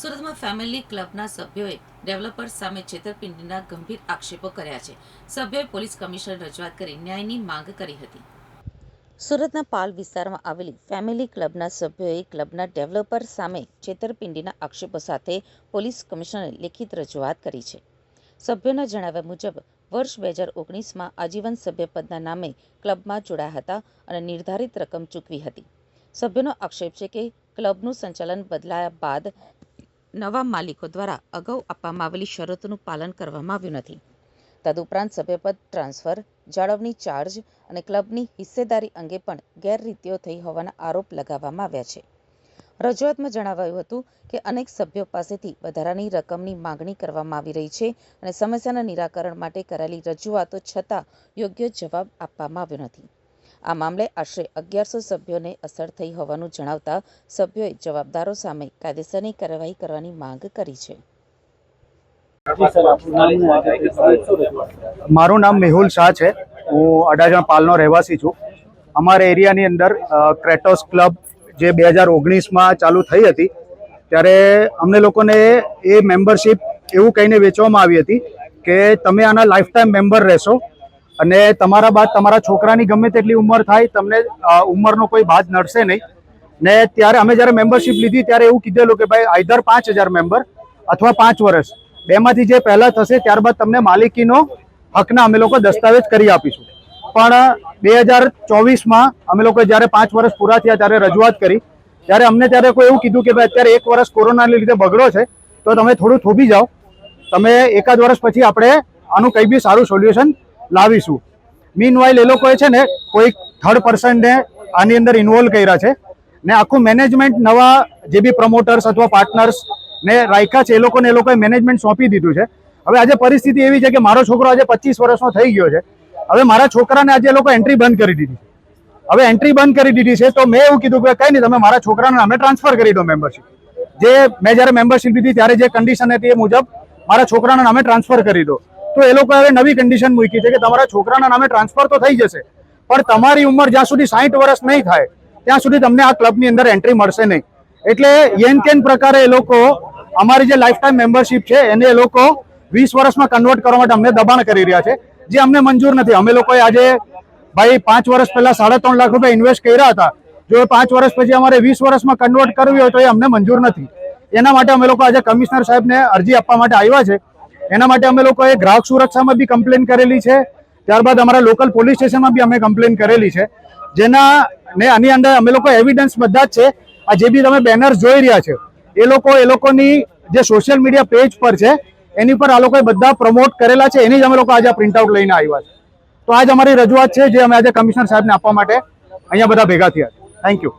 સુરતમાં ફેમિલી ક્લબના સભ્યોએ ડેવલપર્સ સામે છેતરપિંડીના ગંભીર આક્ષેપો કર્યા છે. સભ્યોએ પોલીસ કમિશનર રજૂઆત કરી ન્યાયની માંગ કરી હતી. સુરતના પાલ વિસ્તારમાં આવેલી ફેમિલી ક્લબના સભ્યોએ ક્લબના ડેવલપર સામે છેતરપિંડીના આક્ષેપો સાથે પોલીસ કમિશનરે લેખિત રજૂઆત કરી છે. સભ્યોના જણાવ્યા મુજબ વર્ષ 2019માં આજીવન સભ્યપદના નામે ક્લબમાં જોડાયા હતા અને નિર્ધારિત રકમ ચૂકવી હતી. સભ્યોનો આક્ષેપ છે કે ક્લબનું સંચાલન બદલાયા બાદ નવા માલિકો દ્વારા અગાઉ આપવામાં આવેલી શરતોનું પાલન કરવામાં આવ્યું નથી. તદુપરાંત સભ્યપદ ટ્રાન્સફર, જાળવણી ચાર્જ અને ક્લબની હિસ્સેદારી અંગે પણ ગેરરીતિઓ થઈ હોવાના આરોપ લગાવવામાં આવ્યા છે. રજૂઆતમાં જણાવાયું હતું કે અનેક સભ્યો પાસેથી વધારાની રકમની માંગણી કરવામાં આવી રહી છે અને સમસ્યાના નિરાકરણ માટે કરાયેલી રજૂઆતો છતાં યોગ્ય જવાબ આપવામાં આવ્યો નથી. આ મામલે આશરે 1100 સભ્યોને અસર થઈ હોવાનું જણાવતા સભ્યોએ જવાબદારો સામે કાયદેસરની કાર્યવાહી કરવાની માંગ કરી છે. મારું નામ મેહુલ શાહ છે. હું અડાજણ પાલનો રહેવાસી છું. અમારા એરિયાની અંદર ક્રેટોસ ક્લબ જે 2019માં ચાલુ થઈ હતી ત્યારે અમને લોકોને એ મેમ્બરશિપ એવું કહીને વેચવામાં આવી હતી કે તમે આના લાઈફ ટાઈમ મેમ્બર રહેશો અને તમારા બાદ તમારા છોકરાની ગમે તેટલી ઉંમર થાય તમને ઉંમરનો કોઈ બાદ નડશે નહીં. ને ત્યારે અમે જ્યારે મેમ્બરશિપ લીધી ત્યારે એવું કીધેલું કે ભાઈ આઈધર 5000 મેમ્બર અથવા 5 વર્ષ બેમાંથી જે પહેલાં થશે ત્યારબાદ તમને માલિકીનો હકના અમે લોકો દસ્તાવેજ કરી આપીશું. પણ 2024માં અમે લોકો જ્યારે 5 વર્ષ પૂરા થયા ત્યારે રજૂઆત કરી ત્યારે અમને ત્યારે કોઈ એવું કીધું કે ભાઈ અત્યારે 1 વર્ષ કોરોનાને લીધે બગડો છે તો તમે થોડું થોભી જાઓ, તમે એકાદ વર્ષ પછી આપણે આનું કંઈ બી સારું સોલ્યુશન લાવીશું. મીનવાઇલ એ લોકોએ છે ને કોઈ થર્ડ પર્સનને આની અંદર ઇન્વોલ્વ કર્યા છે ને આખું મેનેજમેન્ટ નવા જે બી પ્રમોટર્સ અથવા પાર્ટનર્સ ને રાખ્યા છે એ લોકોએ મેનેજમેન્ટ સોંપી દીધું છે. હવે આજે પરિસ્થિતિ એવી છે કે મારો છોકરો આજે 25 વર્ષનો થઈ ગયો છે. હવે મારા છોકરાને આજે એ લોકો એન્ટ્રી બંધ કરી દીધી. હવે એન્ટ્રી બંધ કરી દીધી છે તો મેં એવું કીધું કે કંઈ નહીં, તમે મારા છોકરાના નામે ટ્રાન્સફર કરી દો મેમ્બરશિપ. જે મેં જ્યારે મેમ્બરશિપ લીધી ત્યારે જે કન્ડિશન હતી એ મુજબ મારા છોકરાના નામે ટ્રાન્સફર કરી દો. તો એ લોકો હવે નવી કન્ડિશન મૂકી છે કે તમારા છોકરાના નામે ટ્રાન્સફર તો થઈ જશે પણ તમારી ઉંમર જ્યાં સુધી 60 વર્ષ નહીં થાય ત્યાં સુધી તમને આ ક્લબની અંદર એન્ટ્રી મળશે નહીં. એટલે યેન કેન પ્રકારે એ લોકો અમારી જે લાઈફ ટાઈમ મેમ્બરશિપ છે એને એ લોકો 20 વર્ષમાં કન્વર્ટ કરવા માટે અમને દબાણ કરી રહ્યા છે, જે અમને મંજૂર નથી. અમે લોકોએ આજે ભાઈ 5 વર્ષ પહેલા 3.5 લાખ રૂપિયા ઇન્વેસ્ટ કર્યા હતા. જો 5 વર્ષ પછી અમારે 20 વર્ષમાં કન્વર્ટ કરવી હોય તો એ અમને મંજૂર નથી. એના માટે અમે લોકો આજે કમિશનર સાહેબને અરજી આપવા માટે આવ્યા છે. એના માટે અમે લોકોએ ગ્રાહક સુરક્ષામાં બી કમ્પ્લેન કરેલી છે, ત્યારબાદ અમારા લોકલ પોલીસ સ્ટેશનમાં બી અમે કમ્પ્લેન કરેલી છે. જેના ને આની અંદર અમે લોકો એવિડન્સ બધા જ છે. આ જે બી તમે બેનર્સ જોઈ રહ્યા છે એ લોકોની જે સોશિયલ મીડિયા પેજ પર છે એની પર આ લોકોએ બધા પ્રમોટ કરેલા છે. એની જ અમે લોકો આજે પ્રિન્ટ આઉટ લઈને આવ્યા છે. તો આજ અમારી રજૂઆત છે જે અમે આજે કમિશનર સાહેબને આપવા માટે અહીંયા બધા ભેગા થયા. Thank you.